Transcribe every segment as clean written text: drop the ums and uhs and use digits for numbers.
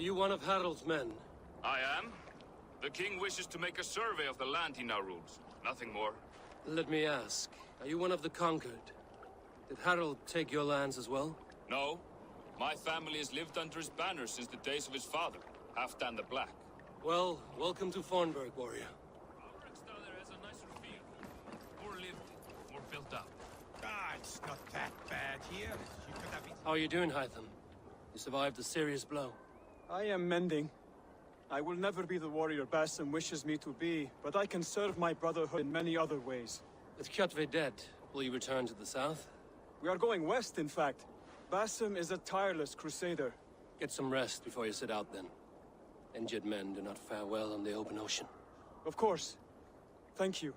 Are you one of Harald's men? I am. The king wishes to make a survey of the land he now rules. Nothing more. Let me ask, are you one of the conquered? Did Harald take your lands as well? No. My family has lived under his banner since the days of his father, Halfdan the Black. Well, welcome to Fornburg, warrior. Our there has a nicer feel. More lived, more built up. Ah, it's not that bad here. You could have How are you doing, Hytham? You survived a serious blow. I am mending. I will never be the warrior Basim wishes me to be, but I can serve my brotherhood in many other ways. With Kjotve dead, will you return to the south? We are going west, in fact. Basim is a tireless crusader. Get some rest before you set out, then. Injured men do not fare well on the open ocean. Of course. Thank you.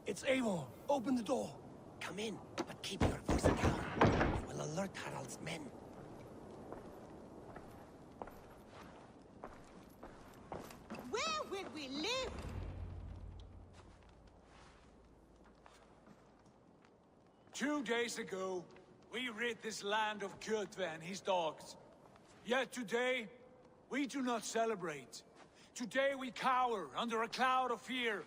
It's Eivor. Open the door. Come in, but keep your voice down. We will alert Harald's men. Where will we live? Two days ago, we rid this land of Kjotve and his dogs. Yet today, we do not celebrate. Today we cower under a cloud of fear.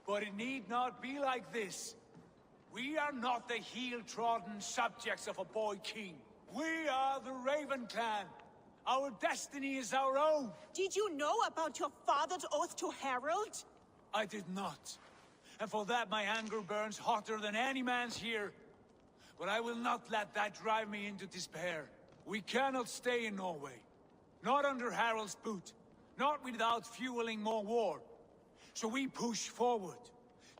But it need not be like this. We are not the heel-trodden subjects of a boy king. We are the Raven clan. Our destiny is our own. Did you know about your father's oath to Harald? I did not. And for that my anger burns hotter than any man's here. But I will not let that drive me into despair. We cannot stay in Norway. Not under Harald's boot. Not without fueling more war. So we push forward.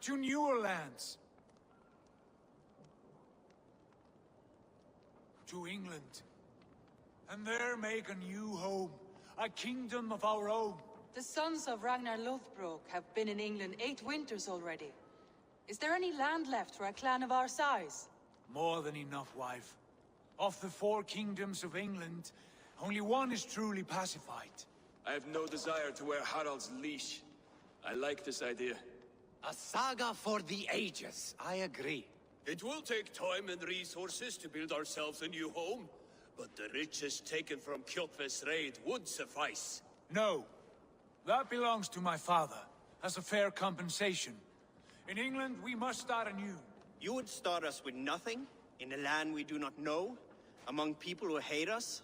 To newer lands. To England. And there make a new home. A kingdom of our own. The sons of Ragnar Lothbrok have been in England 8 winters already. Is there any land left for a clan of our size? More than enough, wife. Of the 4 kingdoms of England, only one is truly pacified. I have no desire to wear Harald's leash. I like this idea. A saga for the ages, I agree. It will take time and resources to build ourselves a new home, but the riches taken from Kjotve's raid would suffice. No. That belongs to my father, as a fair compensation. In England, we must start anew. You would start us with nothing, in a land we do not know, among people who hate us?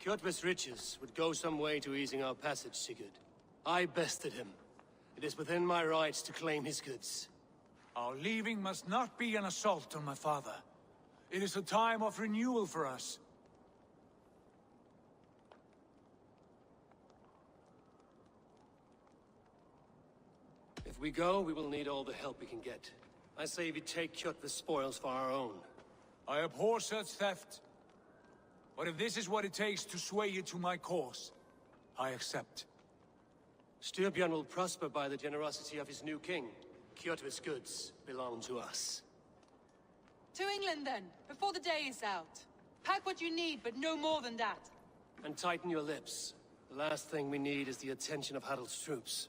Kjotve's riches would go some way to easing our passage, Sigurd. I bested him. It is within my rights to claim his goods. Our leaving must not be an assault on my father. It is a time of renewal for us. If we go, we will need all the help we can get. I say we take Kjotve's spoils for our own. I abhor such theft. But if this is what it takes to sway you to my cause, I accept. Styrbjörn will prosper by the generosity of his new king. Kjotve's goods belong to us. To England then, before the day is out. Pack what you need, but no more than that. And tighten your lips. The last thing we need is the attention of Harald's troops.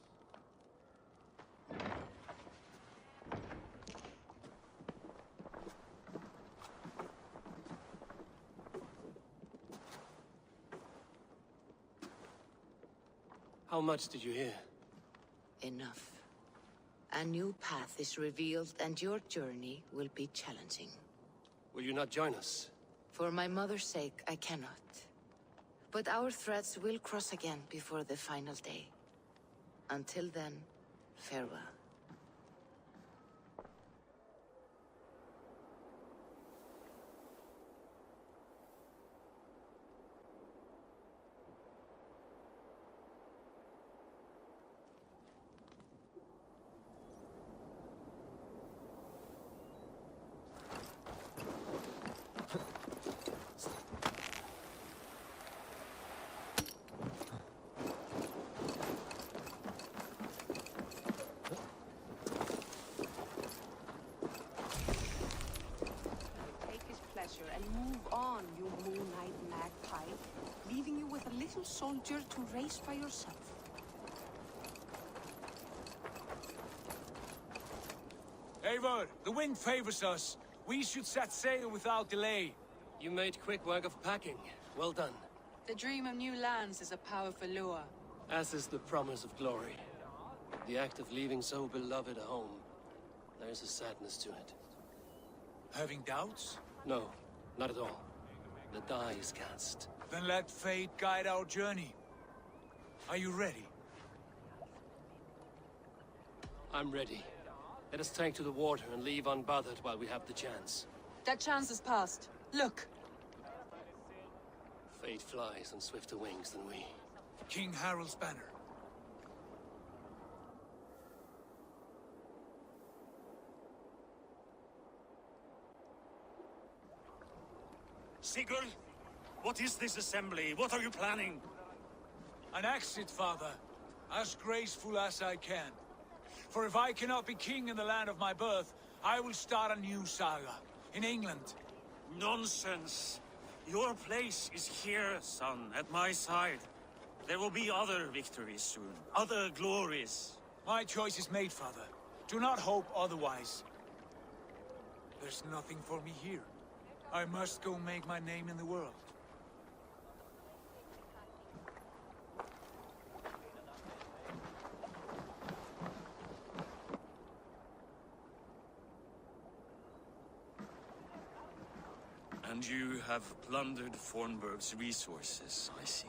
How much did you hear? Enough. A new path is revealed, and your journey will be challenging. Will you not join us? For my mother's sake, I cannot. But our threads will cross again before the final day. Until then, farewell. And move on, you moonlight magpie, leaving you with a little soldier to race by yourself. Eivor, the wind favors us. We should set sail without delay. You made quick work of packing. Well done. The dream of new lands is a powerful lure. As is the promise of glory. The act of leaving so beloved a home. There's a sadness to it. Having doubts? No, not at all. The die is cast. Then let fate guide our journey. Are you ready? I'm ready. Let us take to the water and leave unbothered while we have the chance. That chance is past. Look! Fate flies on swifter wings than we. King Harald's banner. Sigurd, what is this assembly? What are you planning? An exit, father. As graceful as I can. For if I cannot be king in the land of my birth, I will start a new saga. In England. Nonsense. Your place is here, son, at my side. There will be other victories soon. Other glories. My choice is made, father. Do not hope otherwise. There's nothing for me here. I must go make my name in the world. And you have plundered Fornburg's resources, I see.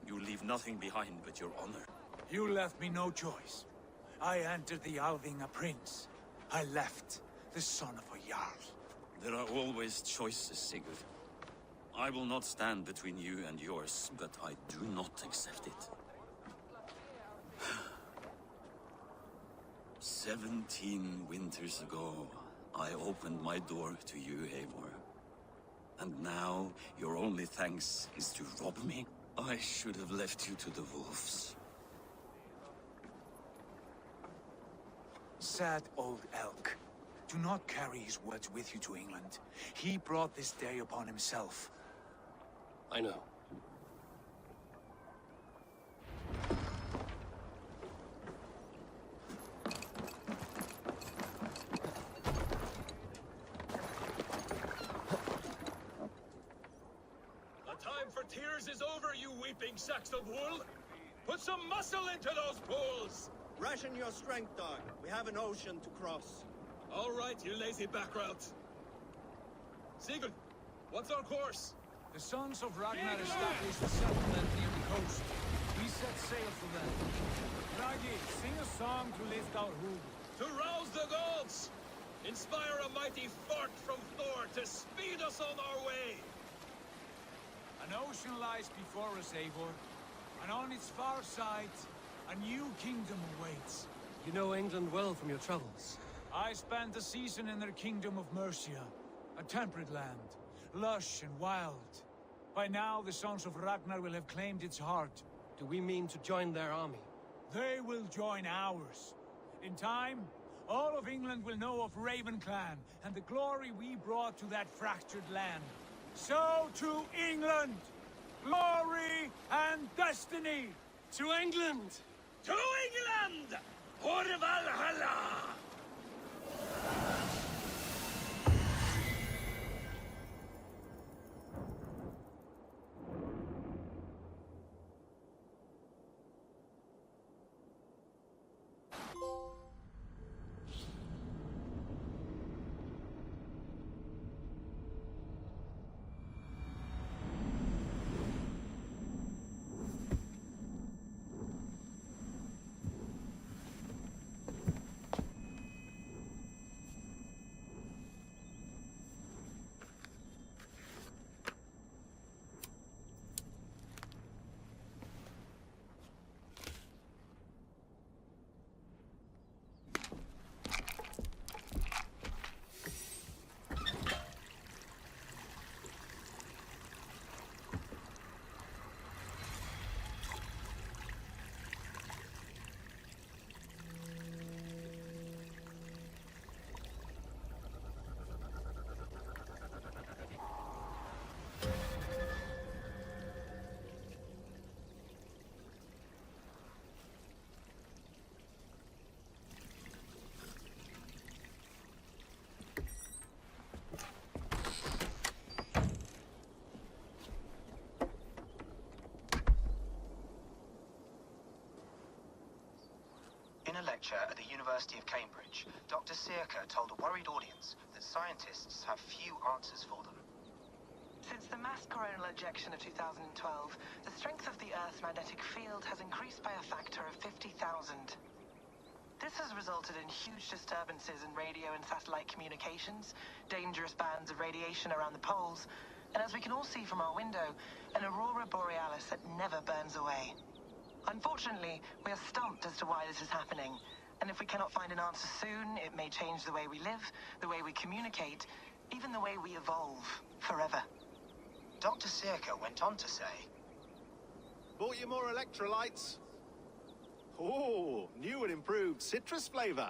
You leave nothing behind but your honor. You left me no choice. I entered the Alving a prince. I left the son of a Jarl. There are always choices, Sigurd. I will not stand between you and yours, but I do not accept it. 17 winters ago, I opened my door to you, Eivor. And now, your only thanks is to rob me? I should have left you to the wolves. Sad old elk. Do not carry his words with you to England. He brought this day upon himself. I know. The time for tears is over, you weeping sacks of wool! Put some muscle into those pools! Ration your strength, dog. We have an ocean to cross. All right, you lazy backrout. Sigurd, what's our course? The sons of Ragnar established a settlement near the coast. We set sail for them. Ragi, sing a song to lift our hood. To rouse the gods! Inspire a mighty fart from Thor to speed us on our way! An ocean lies before us, Eivor. And on its far side, a new kingdom awaits. You know England well from your travels. I spent a season in their kingdom of Mercia. A temperate land, lush and wild. By now, the sons of Ragnar will have claimed its heart. Do we mean to join their army? They will join ours. In time, all of England will know of Ravenclan and the glory we brought to that fractured land. So to England! Glory and destiny! To England! To England! For Valhalla! a lecture at the University of Cambridge, Dr. Searca told a worried audience that scientists have few answers for them. Since the mass coronal ejection of 2012, the strength of the Earth's magnetic field has increased by a factor of 50,000. This has resulted in huge disturbances in radio and satellite communications, dangerous bands of radiation around the poles, and as we can all see from our window, an aurora borealis that never burns away. Unfortunately, we are stumped as to why this is happening, and if we cannot find an answer soon, it may change the way we live, the way we communicate, even the way we evolve, forever. Dr. Searca went on to say, Bought you more electrolytes? Oh, new and improved citrus flavor.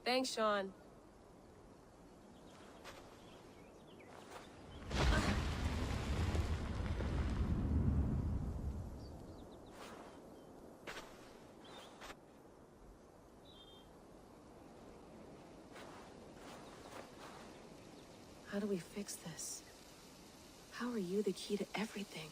Thanks, Sean. How do we fix this? How are you the key to everything?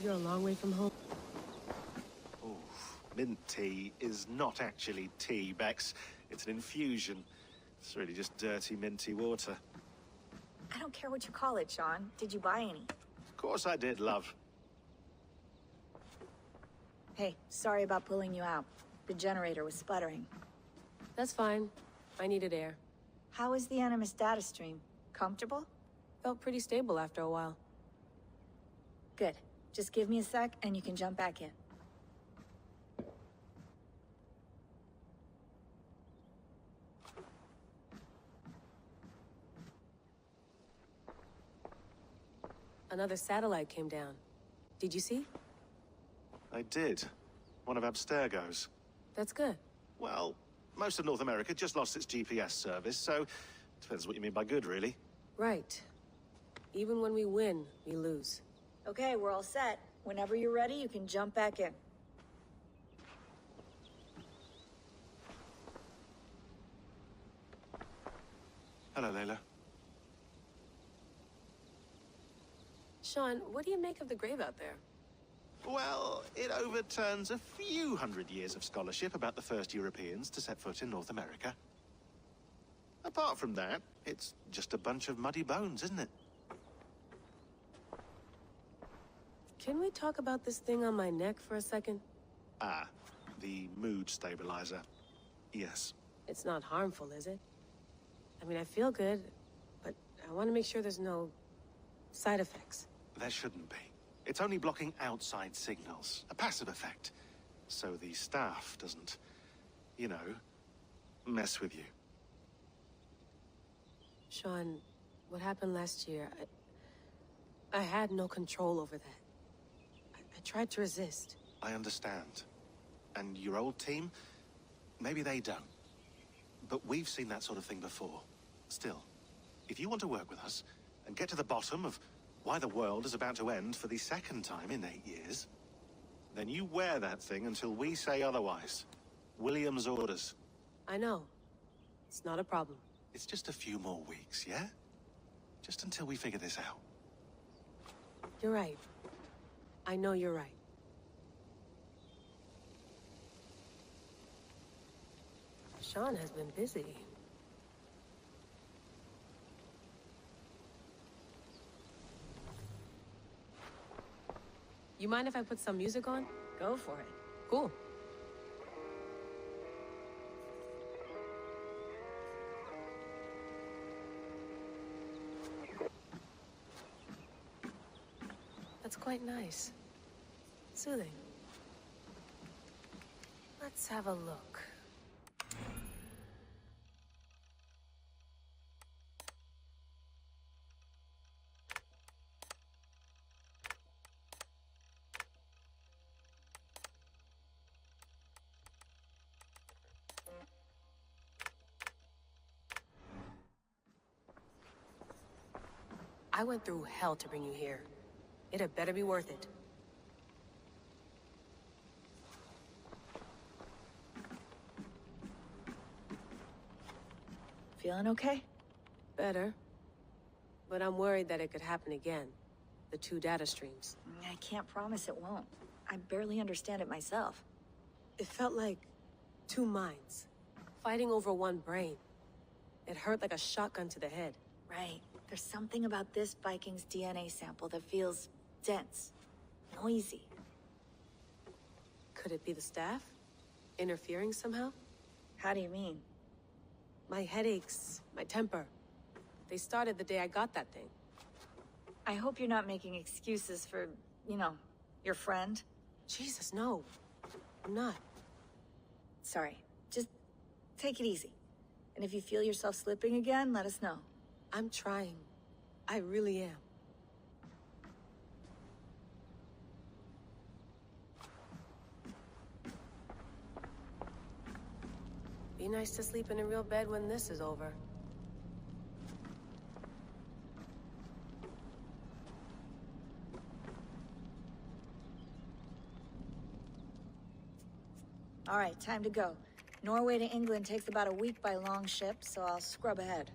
You're a long way from home. Oh, mint tea is not actually tea, Bex. It's an infusion. It's really just dirty, minty water. I don't care what you call it, Sean. Did you buy any? Of course I did, love. Hey, sorry about pulling you out. The generator was sputtering. That's fine. I needed air. How is the Animus data stream? Comfortable? Felt pretty stable after a while. Good. Just give me a sec and you can jump back in. Another satellite came down. Did you see? I did. One of Abstergo's. That's good. Well, most of North America just lost its GPS service, so depends what you mean by good, really. Right. Even when we win, we lose. Okay, we're all set. Whenever you're ready, you can jump back in. Hello, Layla. Sean, what do you make of the grave out there? Well, it overturns a few hundred years of scholarship about the first Europeans to set foot in North America. Apart from that, it's just a bunch of muddy bones, isn't it? Can we talk about this thing on my neck for a second? Ah, the mood stabilizer. Yes. It's not harmful, is it? I mean, I feel good, but I want to make sure there's no side effects. There shouldn't be. It's only blocking outside signals, a passive effect. So the staff doesn't, you know, mess with you. Sean, what happened last year, I had no control over that. I tried to resist. I understand. And your old team, maybe they don't. But we've seen that sort of thing before. Still, if you want to work with us and get to the bottom of why the world is about to end for the second time in 8 years, then you wear that thing until we say otherwise. William's orders. I know. It's not a problem. It's just a few more weeks, yeah? Just until we figure this out. You're right. I know you're right. Sean has been busy. You mind if I put some music on? Go for it. Cool. That's quite nice. Soothing. Let's have a look. I went through hell to bring you here. It had better be worth it. Feeling okay? Better. But I'm worried that it could happen again. The two data streams. I can't promise it won't. I barely understand it myself. It felt like two minds, fighting over one brain. It hurt like a shotgun to the head. Right. There's something about this Viking's DNA sample that feels dense, noisy. Could it be the staff? Interfering somehow? How do you mean? My headaches, my temper. They started the day I got that thing. I hope you're not making excuses for, you know, your friend. Jesus, no. I'm not. Sorry. Just take it easy. And if you feel yourself slipping again, let us know. I'm trying. I really am. Be nice to sleep in a real bed when this is over. All right, time to go. Norway to England takes about a week by long ship, so I'll scrub ahead.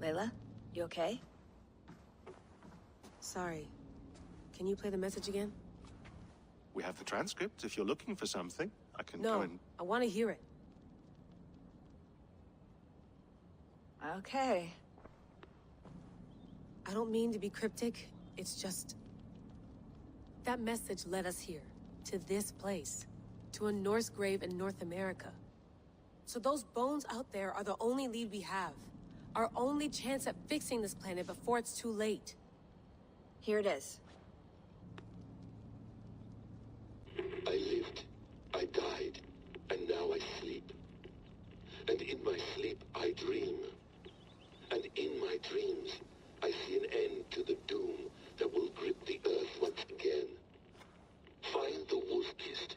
Layla, you okay? Sorry. Can you play the message again? We have the transcript. If you're looking for something, I can No, go and... I want to hear it. Okay. I don't mean to be cryptic. It's just... that message led us here. To this place. To a Norse grave in North America. So those bones out there are the only lead we have. Our only chance at fixing this planet before it's too late. Here it is. I lived, I died, and now I sleep. And in my sleep I dream. And in my dreams, I see an end to the doom that will grip the Earth once again. Find the Wolf-Kissed.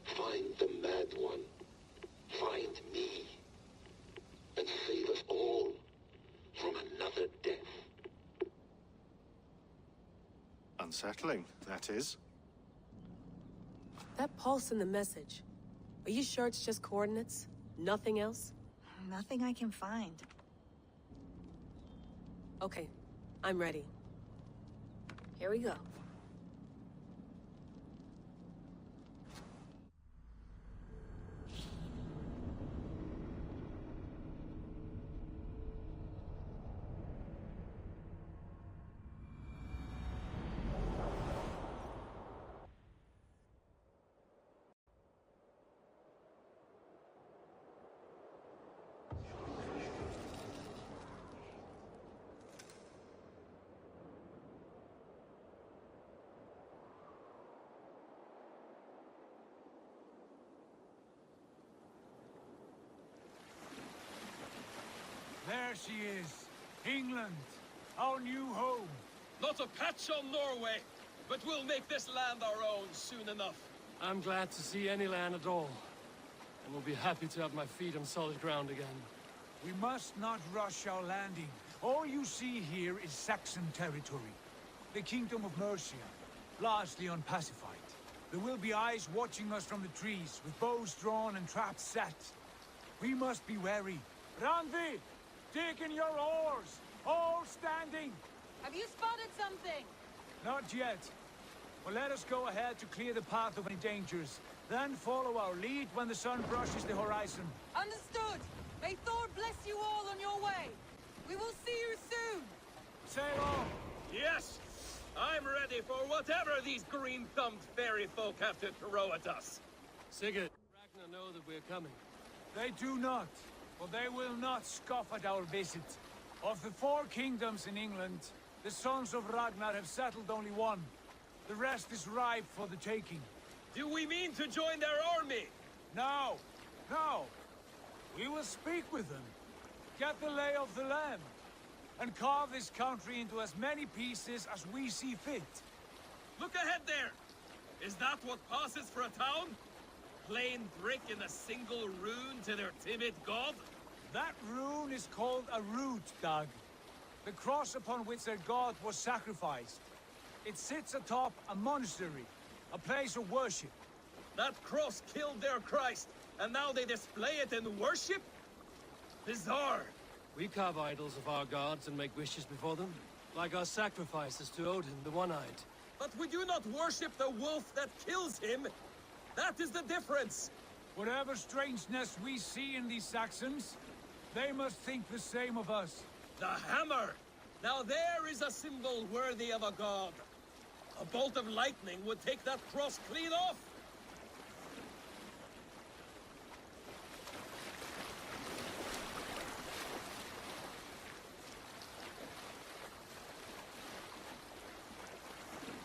Find the Mad One. Find me. And save us all from another death. Unsettling, that is. That pulse in the message. Are you sure it's just coordinates? Nothing else? Nothing I can find. Okay, I'm ready. Here we go. There she is. England. Our new home. Not a patch on Norway, but we'll make this land our own soon enough. I'm glad to see any land at all. And will be happy to have my feet on solid ground again. We must not rush our landing. All you see here is Saxon territory. The Kingdom of Mercia, largely unpacified. There will be eyes watching us from the trees, with bows drawn and traps set. We must be wary. Randvi! Dig in your oars! All standing! Have you spotted something? Not yet. But let us go ahead to clear the path of any dangers. Then follow our lead when the sun brushes the horizon. Understood! May Thor bless you all on your way! We will see you soon! Sail on! Yes! I'm ready for whatever these green-thumbed fairy folk have to throw at us. Sigurd, Ragnar know that we're coming. They do not, but they will not scoff at our visit. Of the 4 kingdoms in England, the sons of Ragnar have settled only one. The rest is ripe for the taking. Do we mean to join their army? No, no. We will speak with them, get the lay of the land, and carve this country into as many pieces as we see fit. Look ahead there! Is that what passes for a town? Plain brick in a single rune to their timid god? That rune is called a root, Doug. The cross upon which their god was sacrificed. It sits atop a monastery, a place of worship. That cross killed their Christ, and now they display it in worship? Bizarre. We carve idols of our gods and make wishes before them, like our sacrifices to Odin, the One-Eyed. But we do not worship the wolf that kills him. That is the difference. Whatever strangeness we see in these Saxons, they must think the same of us. The hammer! Now there is a symbol worthy of a god. A bolt of lightning would take that cross clean off.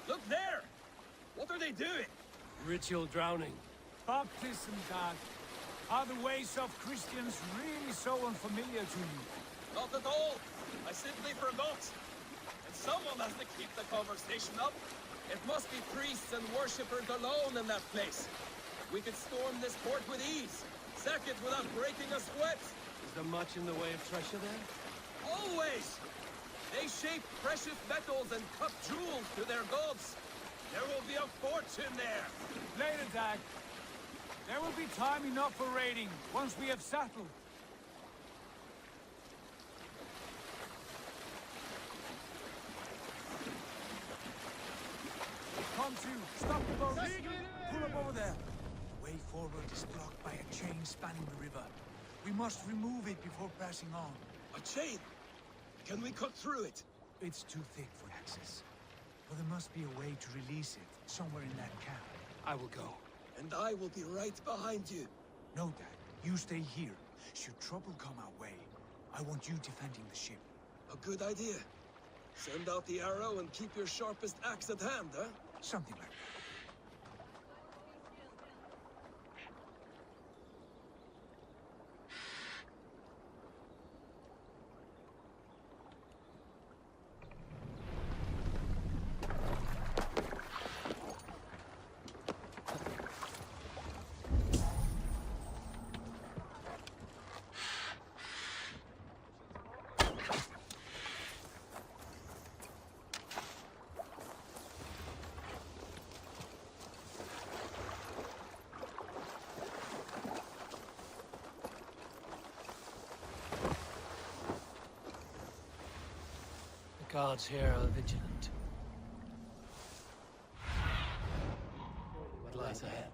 Look there! What are they doing? Ritual drowning. Baptism, Dad. Are the ways of Christians really so unfamiliar to you? Not at all. I simply forgot. And someone has to keep the conversation up. It must be priests and worshippers alone in that place. We could storm this fort with ease. Sack it without breaking a sweat. Is there much in the way of treasure there? Always! They shape precious metals and cut jewels to their gods. There will be a fortune there. Later, Dag. There will be time enough for raiding, once we have settled. Come to, stop the boat. Pull up over there. The way forward is blocked by a chain spanning the river. We must remove it before passing on. A chain? Can we cut through it? It's too thick for access. But there must be a way to release it, somewhere in that camp. I will go. And I will be right behind you. No, Dad. You stay here. Should trouble come our way, I want you defending the ship. A good idea. Send out the arrow and keep your sharpest axe at hand, huh? Something like that. The guards here are vigilant. What lies ahead?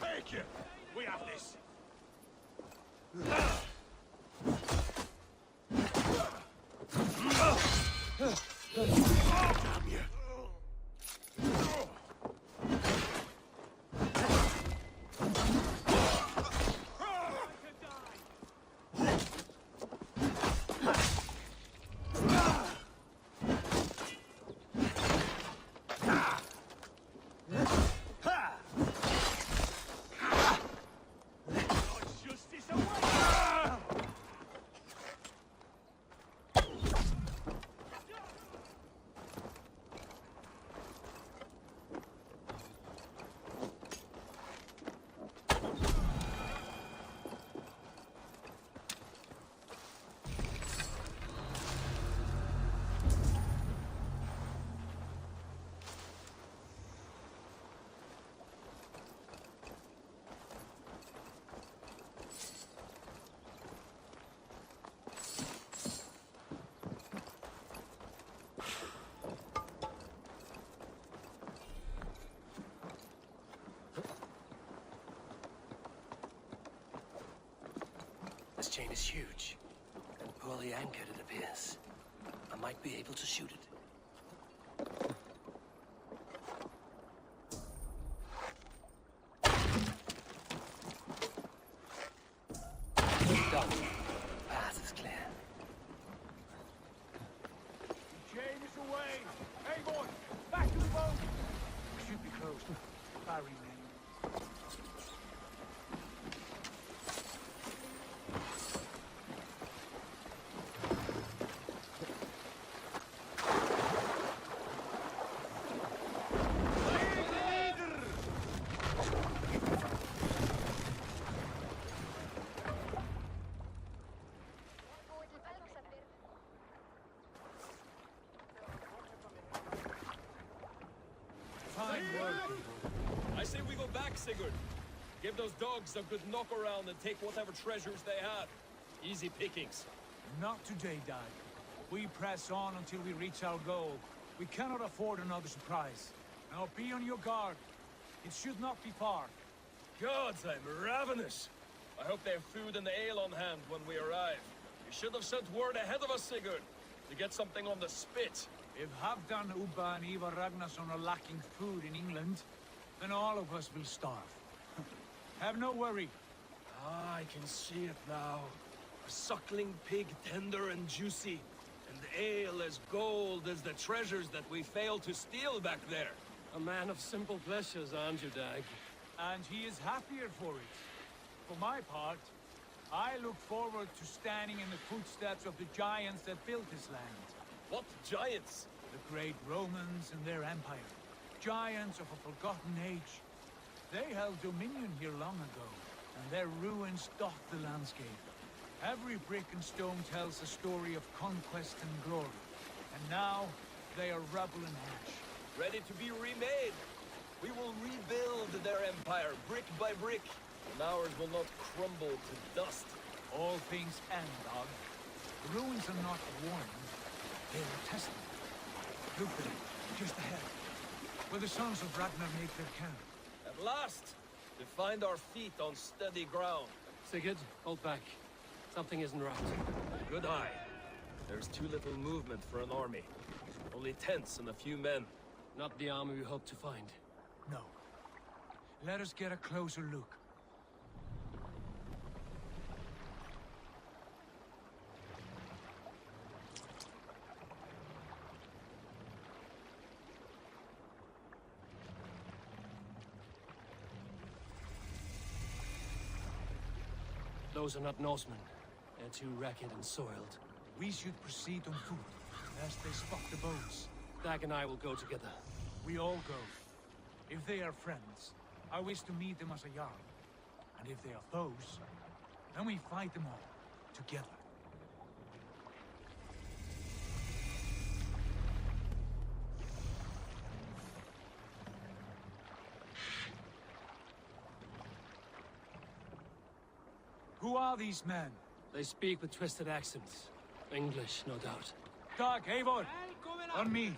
Take it! We have this! Damn you! Justice away! chain is huge. And poorly anchored, it appears. I might be able to shoot it. Done. Pass is clear. Chain is away! Hey, boy! Back to the boat! Should be closed. Barry, man. I say we go back, Sigurd. Give those dogs a good knock around and take whatever treasures they have. Easy pickings. Not today, Dad. We press on until we reach our goal. We cannot afford another surprise. Now be on your guard. It should not be far. Gods, I'm ravenous. I hope they have food and ale on hand when we arrive. You should have sent word ahead of us, Sigurd, to get something on the spit. If Halfdan, Ubba, and Ivar Ragnarsson are lacking food in England, then all of us will starve. Have no worry. Ah, I can see it now. A suckling pig, tender and juicy, and ale as gold as the treasures that we failed to steal back there. A man of simple pleasures, aren't you, Dag? And he is happier for it. For my part, I look forward to standing in the footsteps of the giants that built this land. What giants? The great Romans and their empire. Giants of a forgotten age. They held dominion here long ago, and their ruins dot the landscape. Every brick and stone tells a story of conquest and glory. And now, they are rubble and ash. Ready to be remade. We will rebuild their empire, brick by brick, and ours will not crumble to dust. All things end, Dog. The ruins are not warning. They are a testament. Look there, just ahead, where the sons of Ragnar make their camp. At last, to find our feet on steady ground. Sigurd, hold back. Something isn't right. Good eye. There's too little movement for an army. Only tents and a few men. Not the army we hope to find. No. Let us get a closer look. Those are not Norsemen. They're too ragged and soiled. We should proceed on foot, lest they spot the boats. Dag and I will go together. We all go. If they are friends, I wish to meet them as a jarl. And if they are foes, then we fight them all, together. Who are these men? They speak with twisted accents. English, no doubt. Dag, Eivor! On me!